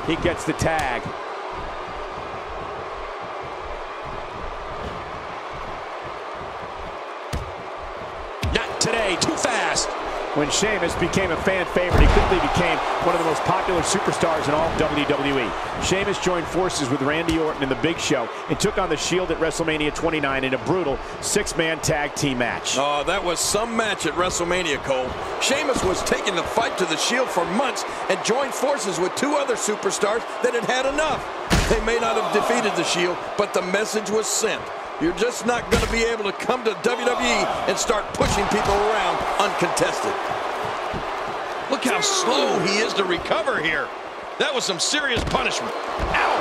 He gets the tag. Not today, too fast. When Sheamus became a fan favorite, he quickly became one of the most popular superstars in all of WWE. Sheamus joined forces with Randy Orton in the Big Show and took on the Shield at WrestleMania 29 in a brutal six-man tag team match. Oh, that was some match at WrestleMania, Cole. Sheamus was taking the fight to the Shield for months and joined forces with two other superstars that had had enough. They may not have defeated the Shield, but the message was sent. You're just not going to be able to come to WWE and start pushing people around uncontested. Look how slow he is to recover here. That was some serious punishment. Ow!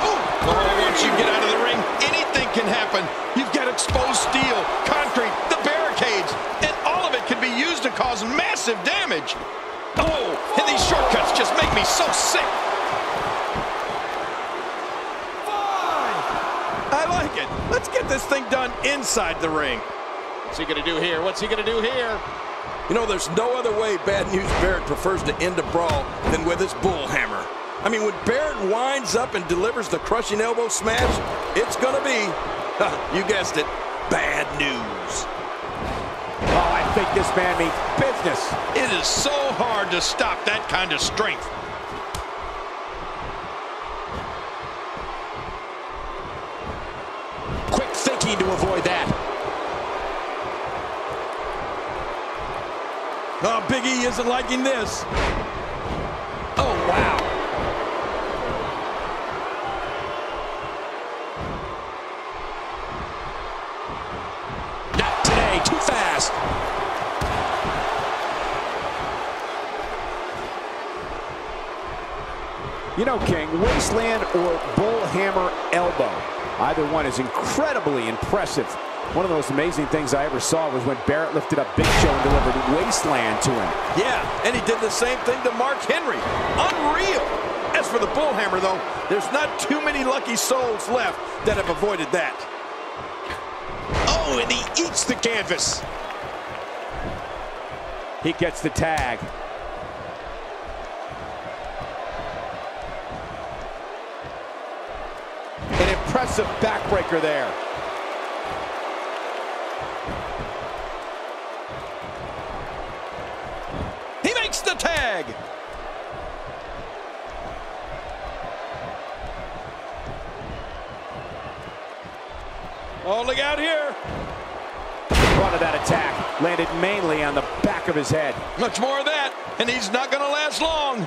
Oh, once you get out of the ring, anything can happen. You've got exposed steel, concrete, the barricades, and all of it can be used to cause massive damage. Oh, and these shortcuts just make me so sick. I like it. Let's get this thing done inside the ring. What's he gonna do here? What's he gonna do here? You know, there's no other way Bad News Barrett prefers to end a brawl than with his bull hammer. I mean, when Barrett winds up and delivers the crushing elbow smash, it's gonna be, you guessed it, bad news. Oh, I think this man means business. It is so hard to stop that kind of strength. Quick thinking to avoid that. Oh, Big E isn't liking this. Oh, wow. Not today, too fast. You know, King, wasteland or bull hammer elbow. Either one is incredibly impressive. One of the most amazing things I ever saw was when Barrett lifted up Big Show and delivered wasteland to him. Yeah, and he did the same thing to Mark Henry. Unreal. As for the bullhammer, though, there's not too many lucky souls left that have avoided that. Oh, and he eats the canvas. He gets the tag. An impressive backbreaker there. He makes the tag. Oh, look out here. The brunt of that attack landed mainly on the back of his head. Much more of that, and he's not going to last long.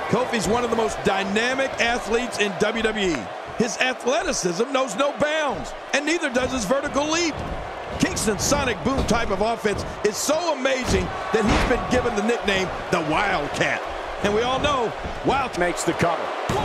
Kofi's one of the most dynamic athletes in WWE. His athleticism knows no bounds, and neither does his vertical leap. Kingston's sonic boom type of offense is so amazing that he's been given the nickname the Wildcat. And we all know Wild Makes the cover. 1,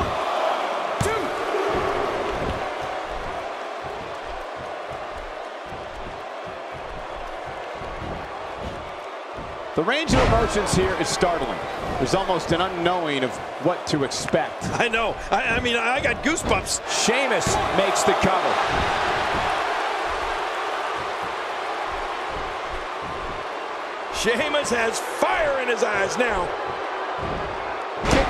2. The range of emotions here is startling. There's almost an unknowing of what to expect. I know. I mean, I got goosebumps. Sheamus makes the cover. Sheamus has fire in his eyes now.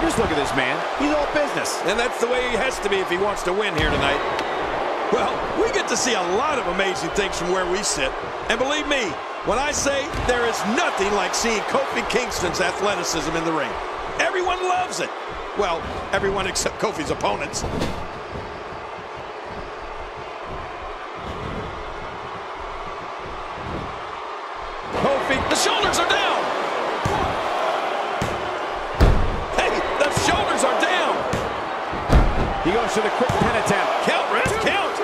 Just look at this man. He's all business. And that's the way he has to be if he wants to win here tonight. Well, we get to see a lot of amazing things from where we sit. And believe me, when I say there is nothing like seeing Kofi Kingston's athleticism in the ring. Everyone loves it. Well, everyone except Kofi's opponents. Kofi, the shoulders are down. Hey, the shoulders are down. He goes to the quick pin attempt. Count, ref, count.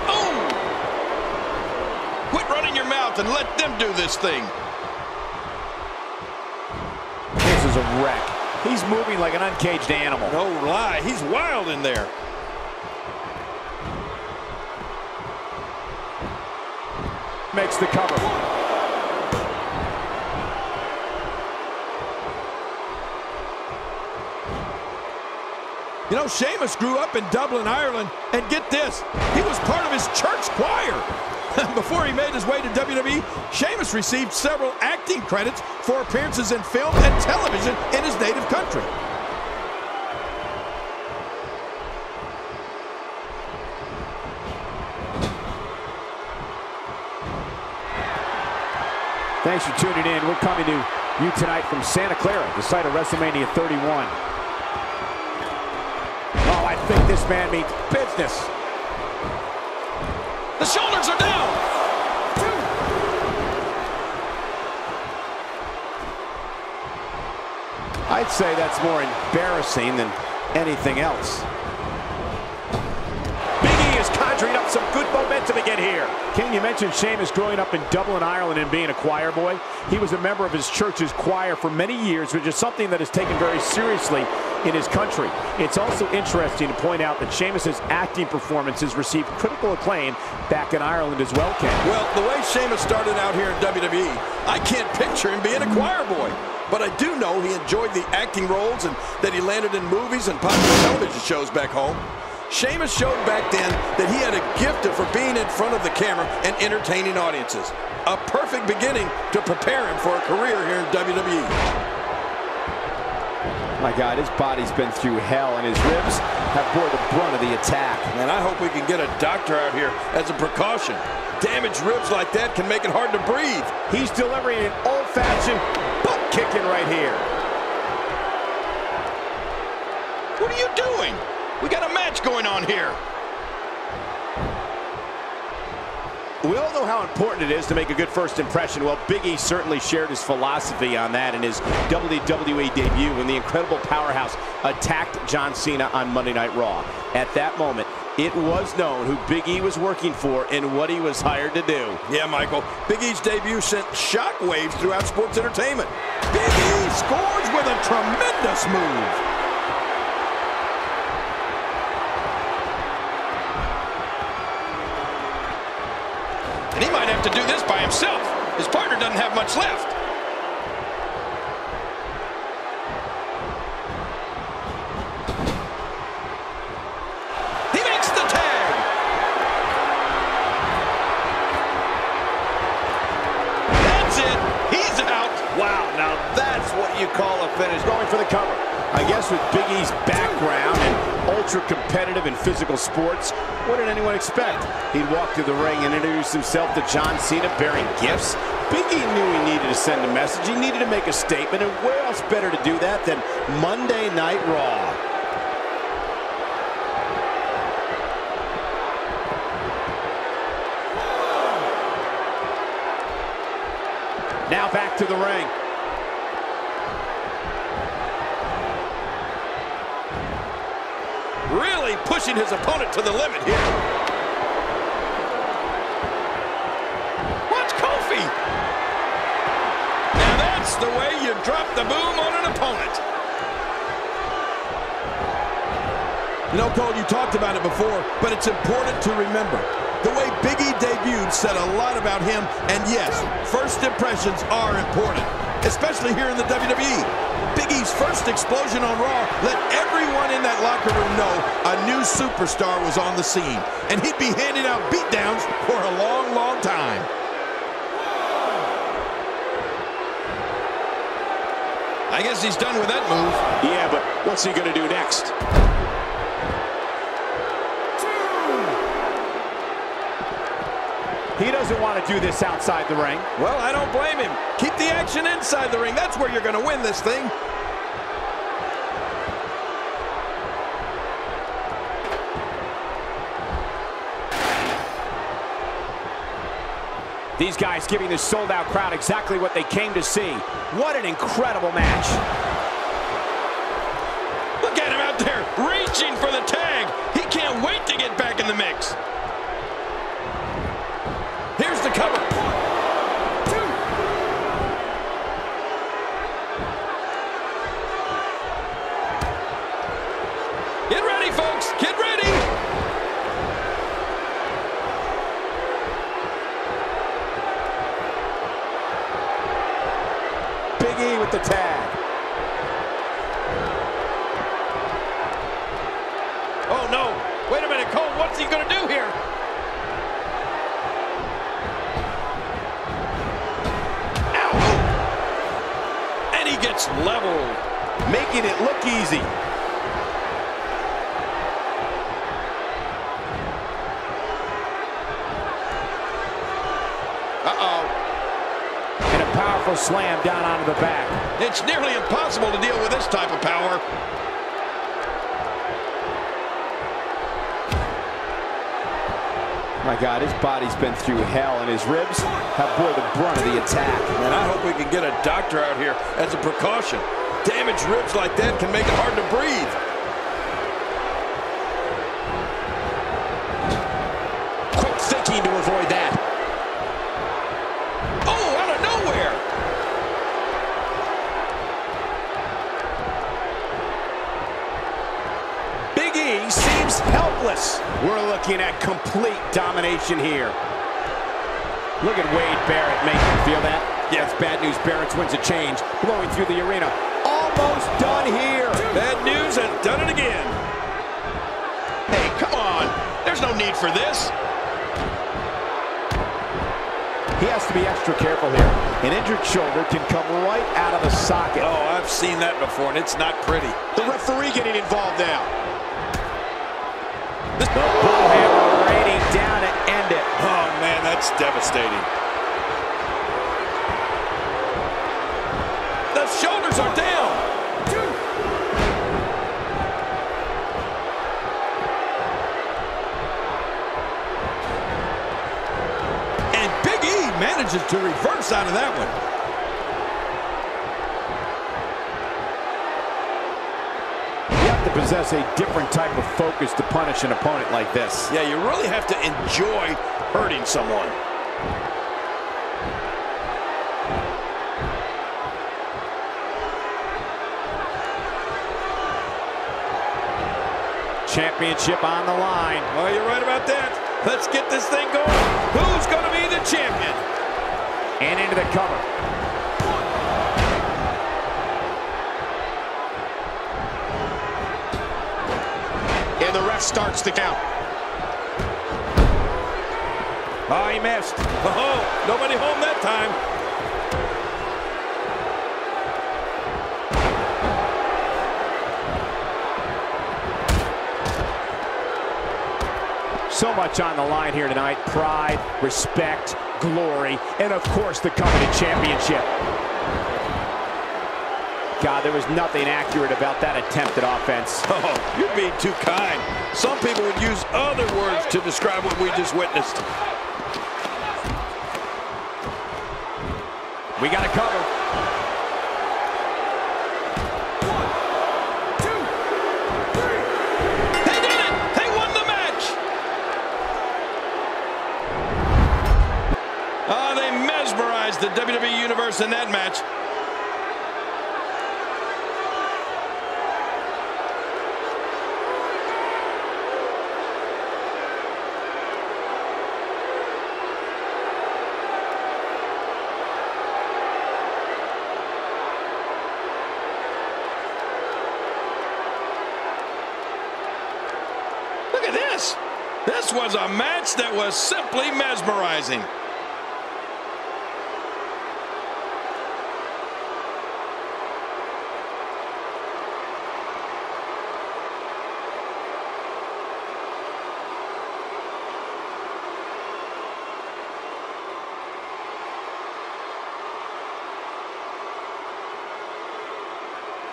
Oh! Quit running your mouth and let them do this thing. This is a wreck. He's moving like an uncaged animal. No lie, he's wild in there. Makes the cover. You know, Sheamus grew up in Dublin, Ireland, and get this, he was part of his church choir. Before he made his way to WWE, Sheamus received several acting credits for appearances in film and television in his native country. Thanks for tuning in. We're coming to you tonight from Santa Clara, the site of WrestleMania 31. Oh, I think this man means business. The shoulders are down. I'd say that's more embarrassing than anything else. Big E is conjuring up some good momentum again here. King, you mentioned Sheamus growing up in Dublin, Ireland and being a choir boy. He was a member of his church's choir for many years, which is something that is taken very seriously in his country. It's also interesting to point out that Sheamus's acting performances received critical acclaim back in Ireland as well, Ken. Well, the way Sheamus started out here in WWE, I can't picture him being a choir boy. But I do know he enjoyed the acting roles and that he landed in movies and popular television shows back home. Sheamus showed back then that he had a gift for being in front of the camera and entertaining audiences. A perfect beginning to prepare him for a career here in WWE. My God, his body's been through hell and his ribs have bore the brunt of the attack. And I hope we can get a doctor out here as a precaution. Damaged ribs like that can make it hard to breathe. He's delivering an old-fashioned butt kicking right here. What are you doing? We got a match going on here. We all know how important it is to make a good first impression. Well, Big E certainly shared his philosophy on that in his WWE debut when the incredible powerhouse attacked John Cena on Monday Night Raw. At that moment, it was known who Big E was working for and what he was hired to do. Yeah, Michael, Big E's debut sent shockwaves throughout sports entertainment. Big E scores with a tremendous move. And he might have to do this by himself. His partner doesn't have much left. He makes the tag. That's it. He's out. Wow, now that's what you call a finish. Going for the cover. I guess with Big E's background and ultra-competitive and physical sports, what did anyone expect? He'd walk through the ring and introduce himself to John Cena bearing gifts. Big E knew he needed to send a message. He needed to make a statement, and where else better to do that than Monday Night Raw? Now back to the ring. Really pushing his opponent to the limit here. Watch Kofi. Now that's the way you drop the boom on an opponent. You know, Cole, you talked about it before, but it's important to remember. The way Big E debuted said a lot about him, and yes, first impressions are important, especially here in the WWE. Big E's first explosion on Raw let everyone in that locker room know a new superstar was on the scene, and he'd be handing out beatdowns for a long, long time. I guess he's done with that move. Yeah, but what's he going to do next? He doesn't want to do this outside the ring. Well, I don't blame him. Keep the action inside the ring. That's where you're going to win this thing. These guys giving this sold-out crowd exactly what they came to see. What an incredible match. Look at him out there reaching for the tag. He can't wait to get back in the mix. Here's the cover. 1, 2. Get ready, folks. Get ready. Big E with the tag. Oh, no. Wait a minute, Cole. What's he going to do here? He gets leveled, making it look easy. And a powerful slam down onto the back. It's nearly impossible to deal with this type of power. My God, his body's been through hell, and his ribs have bore the brunt of the attack. And I hope we can get a doctor out here as a precaution. Damaged ribs like that can make it hard to breathe. Quick thinking to avoid that. Oh, out of nowhere. Big E seems helpless. We're looking at complete domination here. Look at Wade Barrett making him feel that. Yeah, it's bad news. Barrett's winds of change blowing through the arena. Almost done here. Bad news has done it again. Hey, come on. There's no need for this. He has to be extra careful here. An injured shoulder can come right out of the socket. Oh, I've seen that before, and it's not pretty. The referee getting involved now. The bullhammer raining down to end it. Oh, man, that's devastating. The shoulders are down. And Big E manages to reverse out of that one. Possess a different type of focus to punish an opponent like this. Yeah, you really have to enjoy hurting someone. Championship on the line. Oh, you're right about that. Let's get this thing going. Who's going to be the champion? And into the cover. The ref starts the count. Oh, he missed. Oh, nobody home that time. So much on the line here tonight. Pride, respect, glory, and of course the company championship. God, there was nothing accurate about that attempted offense. Oh, you're being too kind. Some people would use other words to describe what we just witnessed. We got to cover. 1, 2, 3. They did it! They won the match! Oh, they mesmerized the WWE Universe in that match. Look at this. This was a match that was simply mesmerizing.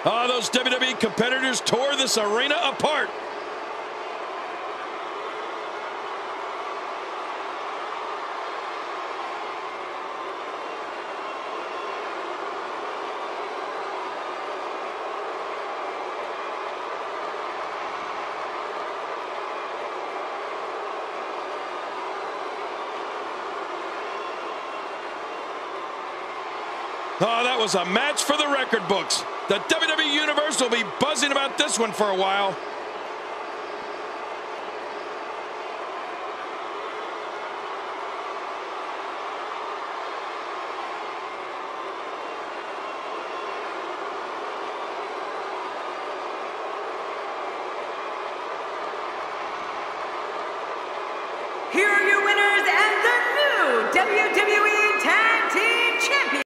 Oh, those WWE competitors tore this arena apart. Oh, that was a match for the record books. The WWE Universe will be buzzing about this one for a while. Here are your winners and the new WWE